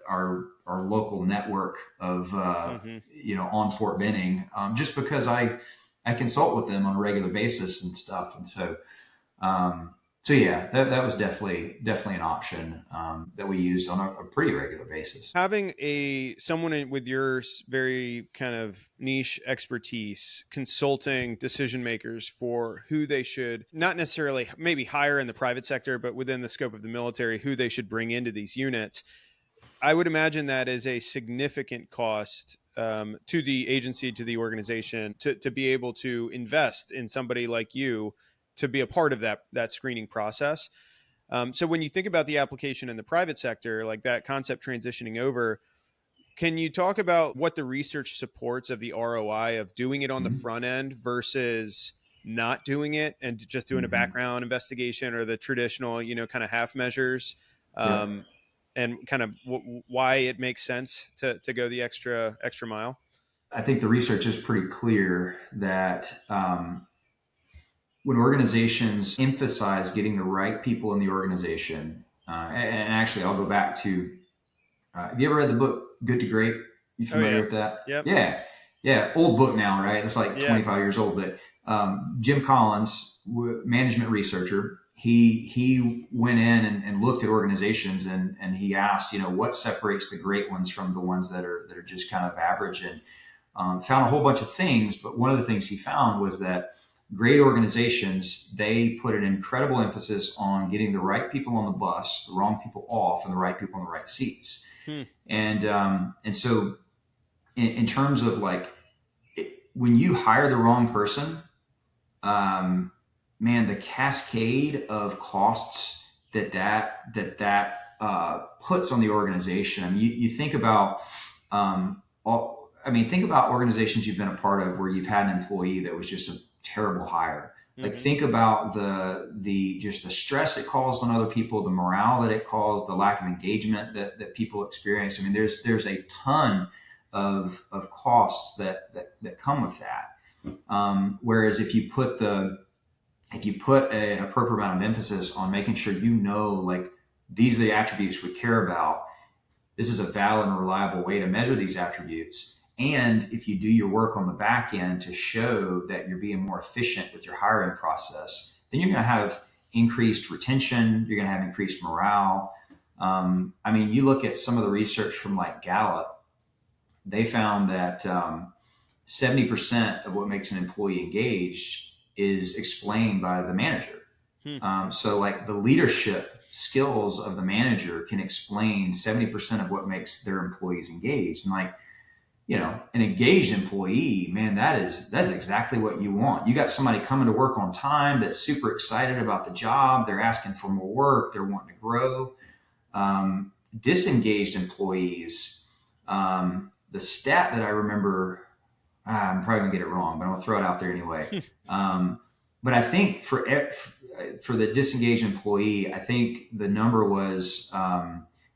our local network of, on Fort Benning, just because I consult with them on a regular basis and stuff. And so So yeah, that was definitely an option that we used on a pretty regular basis. Having someone with your very kind of niche expertise consulting decision makers for who they should not necessarily maybe hire in the private sector, but within the scope of the military, who they should bring into these units. I would imagine that is a significant cost to the agency, to the organization, to be able to invest in somebody like you to be a part of that screening process. So when you think about the application in the private sector, like that concept transitioning over, can you talk about what the research supports of the ROI of doing it on the front end versus not doing it and just doing a background investigation or the traditional, kind of half measures, and kind of why it makes sense to go the extra mile? I think the research is pretty clear that when organizations emphasize getting the right people in the organization, and actually I'll go back to, have you ever read the book Good to Great? You familiar with that? Yep. Yeah. Old book now, right? It's like 25 years old, but Jim Collins, management researcher, he went in and looked at organizations and he asked, what separates the great ones from the ones that are just kind of average, and found a whole bunch of things. But one of the things he found was that great organizations, they put an incredible emphasis on getting the right people on the bus, the wrong people off, and the right people in the right seats. And so in terms of like, when you hire the wrong person, man, the cascade of costs that puts on the organization. I mean, you think about, think about organizations you've been a part of where you've had an employee that was just a terrible hire. Like, think about the stress it caused on other people, the morale that it caused, the lack of engagement that people experience. I mean, there's a ton of costs that come with that. Whereas if you put an appropriate amount of emphasis on making sure like, these are the attributes we care about, this is a valid and reliable way to measure these attributes. And if you do your work on the back end to show that you're being more efficient with your hiring process, then you're going to have increased retention. You're going to have increased morale. You look at some of the research from like Gallup, they found that 70% of what makes an employee engaged is explained by the manager. So like the leadership skills of the manager can explain 70% of what makes their employees engaged. And like, an engaged employee, man, that's exactly what you want. You got somebody coming to work on time that's super excited about the job. They're asking for more work. They're wanting to grow. Disengaged employees, the stat that I remember, I'm probably gonna get it wrong, but I'm gonna throw it out there anyway. But I think for the disengaged employee, I think the number was,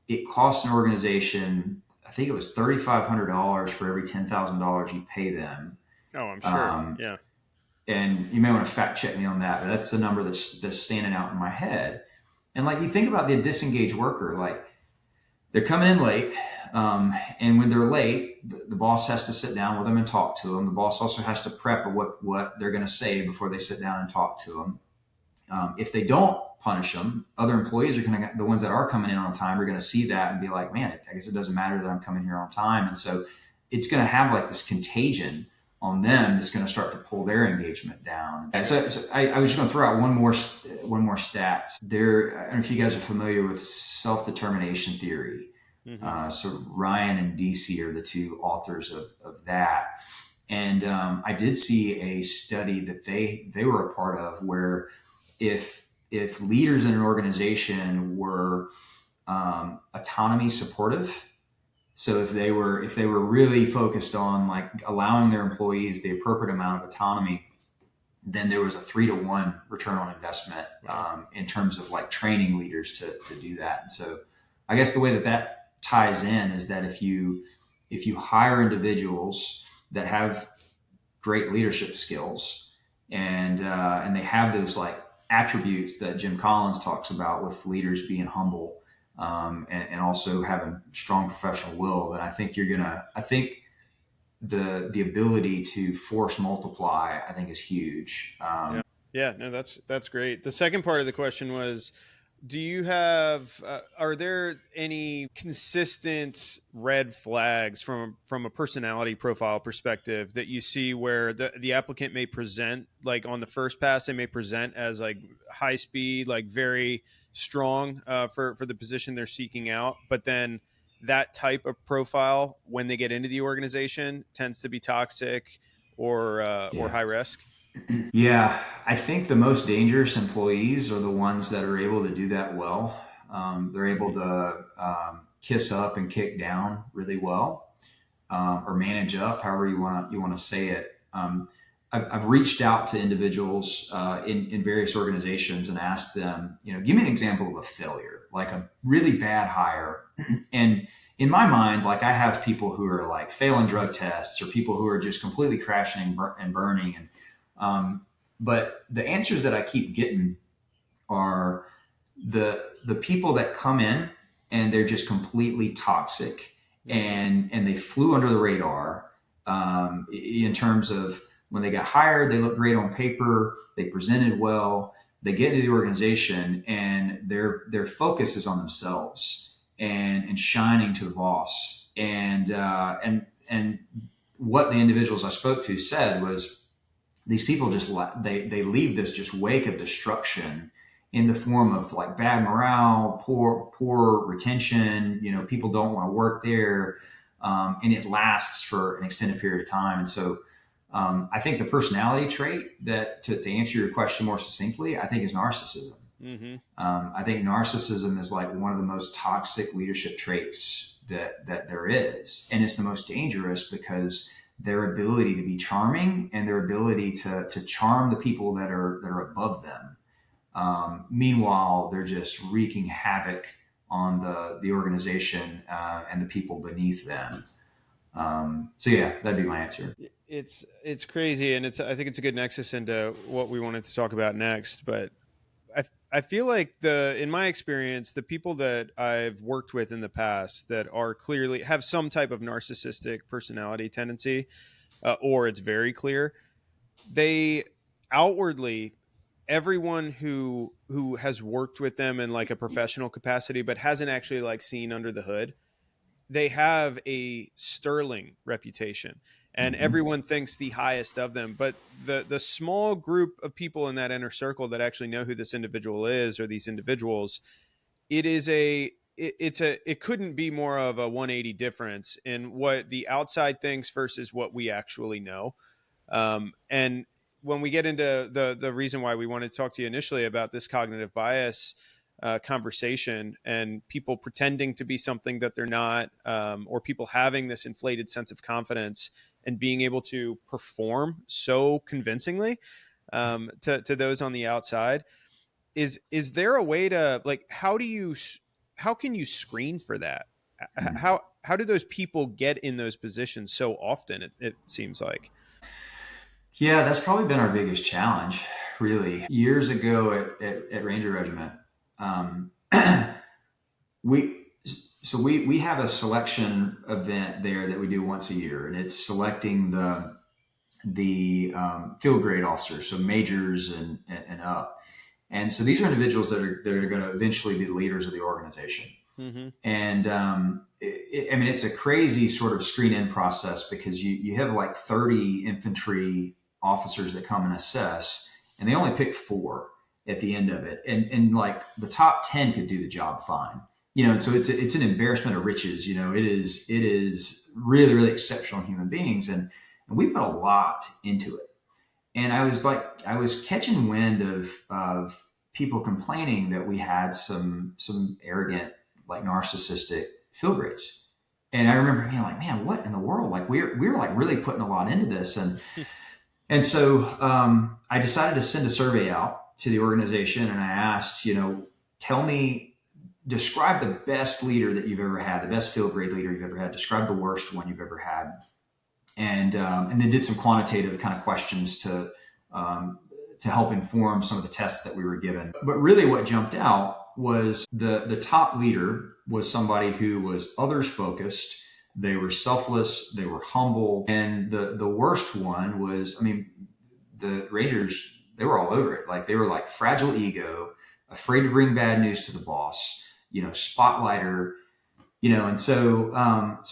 it costs an organization, I think it was $3,500 for every $10,000 you pay them. Oh, I'm sure. Yeah. And you may want to fact check me on that, but that's the number that's standing out in my head. And like, you think about the disengaged worker, like they're coming in late. And when they're late, the boss has to sit down with them and talk to them. The boss also has to prep what they're going to say before they sit down and talk to them. If they don't punish them, other employees the ones that are coming in on time are going to see that and be like, man, I guess it doesn't matter that I'm coming here on time. And so it's going to have like this contagion on them that's going to start to pull their engagement down. So I was just going to throw out one more stats there. I don't know if you guys are familiar with self-determination theory. So Ryan and DC are the two authors of that. And I did see a study that they were a part of where if leaders in an organization were autonomy supportive, so if they were really focused on like allowing their employees the appropriate amount of autonomy, then there was a 3-to-1 return on investment in terms of like training leaders to do that. And so I guess the way that ties in is that if you hire individuals that have great leadership skills and they have those like attributes that Jim Collins talks about with leaders being humble and also having strong professional will, then I think the ability to force multiply, I think, is huge. Yeah, no, that's great. The second part of the question was, do you have are there any consistent red flags from a personality profile perspective that you see where the applicant may present, like on the first pass they may present as like high speed, like very strong for the position they're seeking out, but then that type of profile when they get into the organization tends to be toxic or Yeah. high risk? Yeah, I think the most dangerous employees are the ones that are able to do that well. They're able to kiss up and kick down really well, or manage up, however you want to say it. I've reached out to individuals in various organizations and asked them, give me an example of a failure, like a really bad hire. And in my mind, like I have people who are like failing drug tests, or people who are just completely crashing and burning, and but the answers that I keep getting are the people that come in and they're just completely toxic, and they flew under the radar, in terms of when they got hired, they looked great on paper, they presented well, they get into the organization and their focus is on themselves and shining to the boss, and what the individuals I spoke to said was these people just they leave this just wake of destruction in the form of like bad morale, poor retention. People don't want to work there, and it lasts for an extended period of time. And so, I think the personality trait that to answer your question more succinctly, I think is narcissism. Mm-hmm. I think narcissism is like one of the most toxic leadership traits that there is, and it's the most dangerous because their ability to be charming and their ability to charm the people that are above them. Meanwhile, they're just wreaking havoc on the organization, and the people beneath them. So yeah, that'd be my answer. It's crazy, and I think it's a good nexus into what we wanted to talk about next. But I feel like in my experience, the people that I've worked with in the past that are clearly have some type of narcissistic personality tendency, or it's very clear, they outwardly, everyone who has worked with them in like a professional capacity but hasn't actually like seen under the hood, they have a sterling reputation and Mm-hmm. everyone thinks the highest of them. But the small group of people in that inner circle that actually know who this individual is, or these individuals, it is it couldn't be more of a 180 difference in what the outside thinks versus what we actually know. And when we get into the reason why we wanted to talk to you initially about this cognitive bias conversation, and people pretending to be something that they're not, or people having this inflated sense of confidence and being able to perform so convincingly, to those on the outside, is there a way to, like, how can you screen for that? How do those people get in those positions so often, it seems like? Yeah, that's probably been our biggest challenge, really. Years ago at Ranger Regiment, um, we we have a selection event there that we do once a year, and it's selecting the field grade officers, so majors and up. And so these are individuals that are going to eventually be the leaders of the organization. Mm-hmm. And I mean, it's a crazy sort of screen in process because you have like 30 infantry officers that come and assess, and they only pick 4 at the end of it. And like the top 10 could do the job fine. And so it's an embarrassment of riches. It is really, really exceptional human beings. And we put a lot into it. And I was catching wind of people complaining that we had some arrogant, like narcissistic field grades. And I remember being like, man, what in the world? Like we're like really putting a lot into this. And so, I decided to send a survey out to the organization, and I asked, tell me, describe the best leader that you've ever had, the best field grade leader you've ever had. Describe the worst one you've ever had, and then did some quantitative kind of questions to help inform some of the tests that we were given. But really, what jumped out was the top leader was somebody who was others focused. They were selfless. They were humble. And the worst one was, I mean, the Rangers, all over it. Like they were like fragile ego, afraid to bring bad news to the boss, spotlighter, and so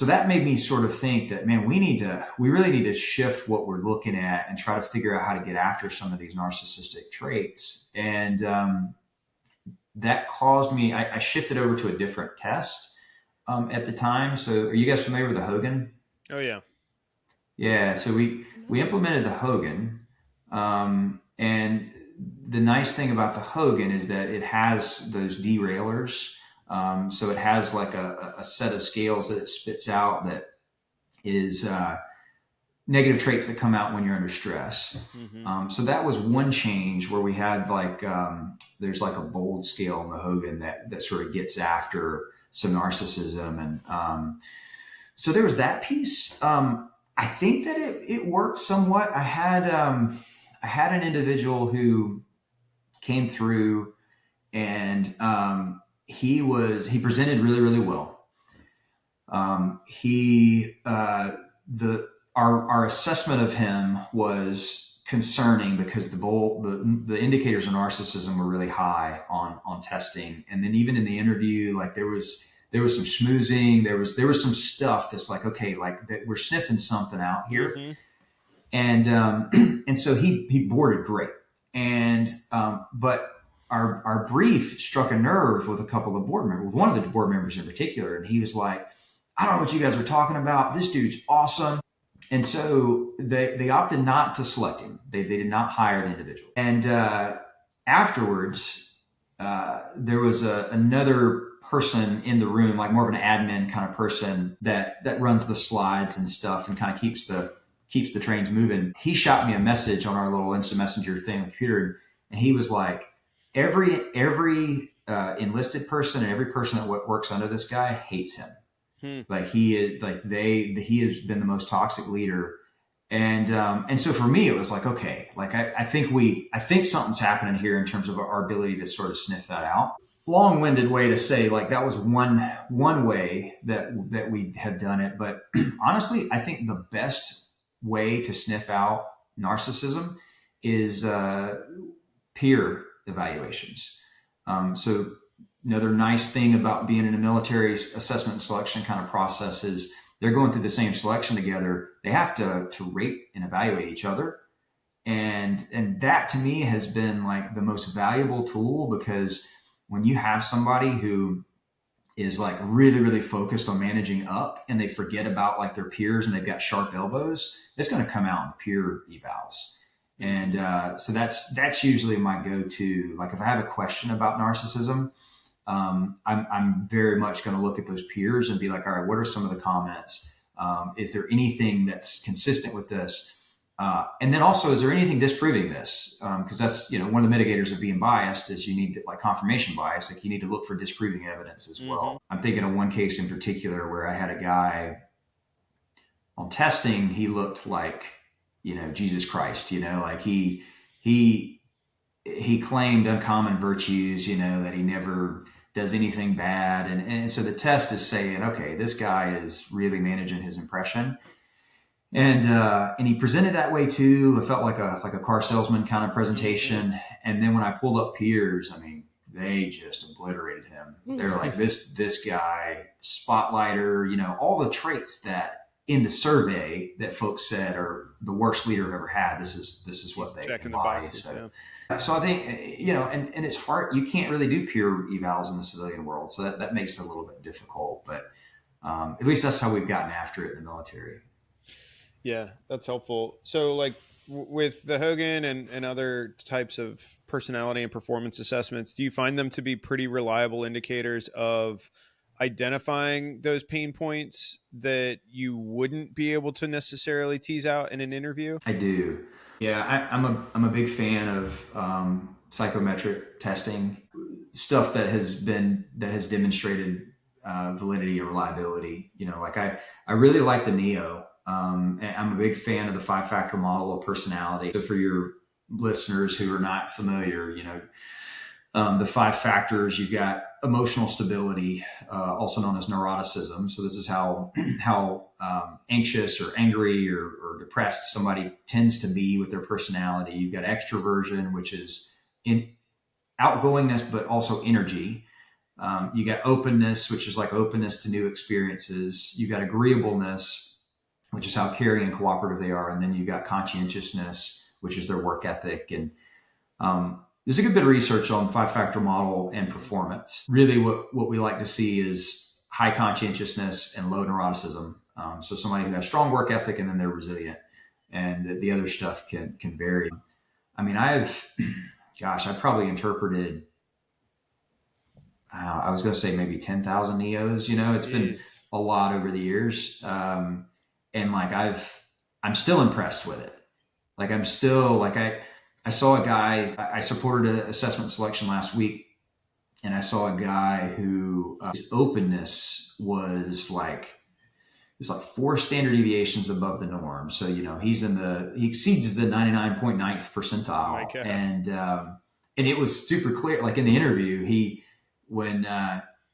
that made me sort of think that, man, we really need to shift what we're looking at and try to figure out how to get after some of these narcissistic traits. And that caused me, I shifted over to a different test at the time. So are you guys familiar with the Hogan? Oh yeah. Yeah. So we implemented the Hogan. And the nice thing about the Hogan is that it has those derailers. So it has like a set of scales that it spits out that is negative traits that come out when you're under stress. Mm-hmm. So that was one change where we had like, there's like a bold scale in the Hogan that sort of gets after some narcissism. And so there was that piece. I think that it worked somewhat. I had an individual who came through and he presented really, really well. Our assessment of him was concerning because the indicators of narcissism were really high on testing. And then even in the interview, like there was some schmoozing, there was some stuff that's like, okay, like that we're sniffing something out here. Mm-hmm. And so he boarded great. And but our brief struck a nerve with a couple of board members, with one of the board members in particular. And he was like, I don't know what you guys are talking about. This dude's awesome. And so they opted not to select him. They did not hire the individual. And afterwards, there was another person in the room, like more of an admin kind of person that runs the slides and stuff and kind of keeps the trains moving. He shot me a message on our little instant messenger thing on the computer, and he was like, every enlisted person and every person that works under this guy hates him. Like he has been the most toxic leader. And so for me, it was like, okay, like I think something's happening here in terms of our ability to sort of sniff that out. Long-winded way to say, like, that was one way that we have done it. But honestly, I think the best way to sniff out narcissism is peer evaluations. So another nice thing about being in a military assessment and selection kind of process is they're going through the same selection together. They have to rate and evaluate each other. And that to me has been like the most valuable tool, because when you have somebody who is like really, really focused on managing up and they forget about like their peers and they've got sharp elbows, it's going to come out in peer evals. And so that's usually my go-to. Like if I have a question about narcissism, I'm very much going to look at those peers and be like, all right, what are some of the comments? Is there anything that's consistent with this? And then also, is there anything disproving this? Because that's, one of the mitigators of being biased is you need to, like confirmation bias, like you need to look for disproving evidence as well. Mm-hmm. I'm thinking of one case in particular where I had a guy on testing. He looked like, Jesus Christ, like he claimed uncommon virtues, that he never does anything bad. And so the test is saying, okay, this guy is really managing his impression. And he presented that way too. It felt like a car salesman kind of presentation. And then when I pulled up peers, I mean, they just obliterated him. They're like, this guy, spotlighter, all the traits that in the survey that folks said are the worst leader I've ever had. This is what they checking embody. The boxes. So, yeah. So I think, and it's hard. You can't really do peer evals in the civilian world. So that makes it a little bit difficult, but at least that's how we've gotten after it in the military. Yeah, that's helpful. So like with the Hogan and other types of personality and performance assessments, do you find them to be pretty reliable indicators of identifying those pain points that you wouldn't be able to necessarily tease out in an interview? I do. Yeah, I'm a big fan of psychometric testing, stuff that has demonstrated validity and reliability. Like I really like the NEO. And I'm a big fan of the 5-factor model of personality. So for your listeners who are not familiar, the 5 factors, you've got emotional stability, also known as neuroticism. So this is how anxious or angry or depressed somebody tends to be with their personality. You've got extroversion, which is in outgoingness, but also energy. You got openness, which is like openness to new experiences. You got agreeableness, which is how caring and cooperative they are. And then you got conscientiousness, which is their work ethic. And there's a good bit of research on 5-factor model and performance. Really what we like to see is high conscientiousness and low neuroticism. So somebody who has strong work ethic and then they're resilient, and the other stuff can vary. I mean, I've probably interpreted, I was going to say maybe 10,000 NEOs, it's been a lot over the years. And like, I'm still impressed with it. Like, I'm still like, I saw a guy, I supported an assessment selection last week, and I saw a guy who his openness was like 4 standard deviations above the norm. So, he exceeds the 99.9th percentile. Oh, and it was super clear. Like in the interview, when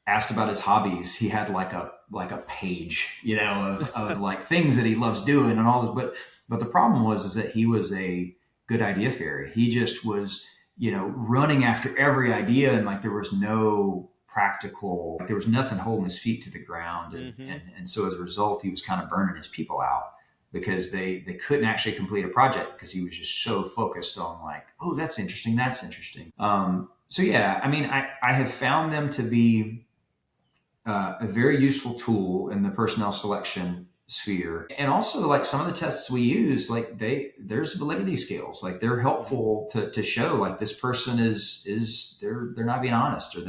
asked about his hobbies, he had like a page, of like things that he loves doing and all this. But the problem was that he was a good idea fairy. He just was, running after every idea, and like there was no practical, like there was nothing holding his feet to the ground. And so as a result, he was kind of burning his people out because they couldn't actually complete a project because he was just so focused on like, oh, that's interesting. So yeah, I mean, I have found them to be a very useful tool in the personnel selection sphere. And also like some of the tests we use, like there's validity scales, like they're helpful to show like this person is they're not being honest, or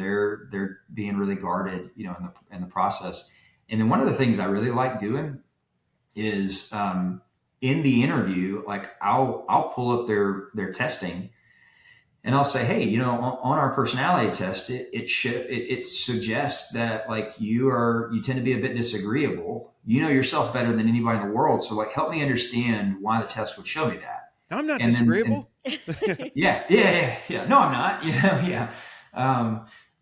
they're being really guarded, in the process. And then one of the things I really like doing is in the interview, like I'll pull up their testing, and I'll say, hey, on our personality test, it suggests that like you tend to be a bit disagreeable. You know yourself better than anybody in the world. So like, help me understand why the test would show me that. I'm not disagreeable. Yeah. No, I'm not, yeah.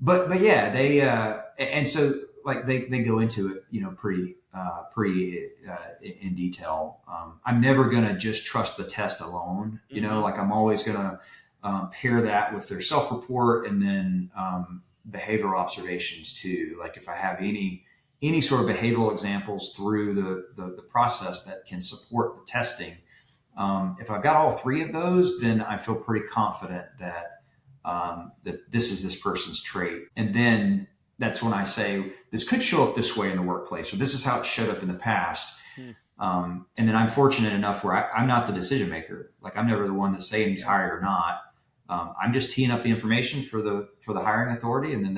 But yeah, they, and so like they go into it, pretty in detail. I'm never going to just trust the test alone. Like I'm always going to, pair that with their self-report and then behavioral observations too. Like if I have any sort of behavioral examples through the process that can support the testing, if I've got all 3 of those, then I feel pretty confident that this is this person's trait. And then that's when I say this could show up this way in the workplace, or this is how it showed up in the past. And then I'm fortunate enough where I'm not the decision maker. Like I'm never the one that's saying he's hired or not. I'm just teeing up the information for the hiring authority, and then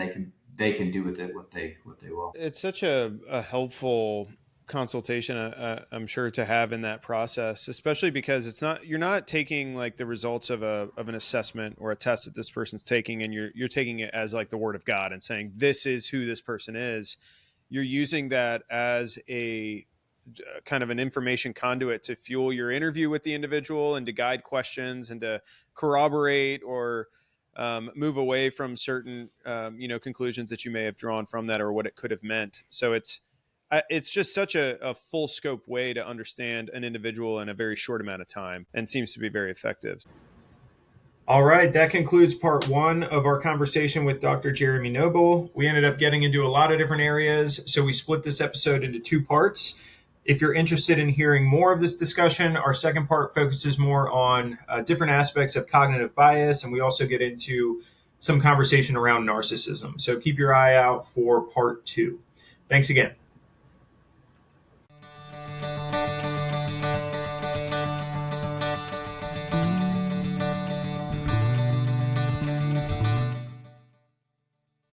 they can do with it what they will. It's such a helpful consultation, I'm sure, to have in that process, especially because you're not taking like the results of an assessment or a test that this person's taking, and you're taking it as like the word of God and saying this is who this person is. You're using that as a kind of an information conduit to fuel your interview with the individual and to guide questions and to corroborate or move away from certain, conclusions that you may have drawn from that or what it could have meant. So it's just such a full scope way to understand an individual in a very short amount of time, and seems to be very effective. All right, that concludes part 1 of our conversation with Dr. Jeremy Noble. We ended up getting into a lot of different areas, so we split this episode into 2 parts. If you're interested in hearing more of this discussion, our second part focuses more on different aspects of cognitive bias, and we also get into some conversation around narcissism. So keep your eye out for part 2. Thanks again.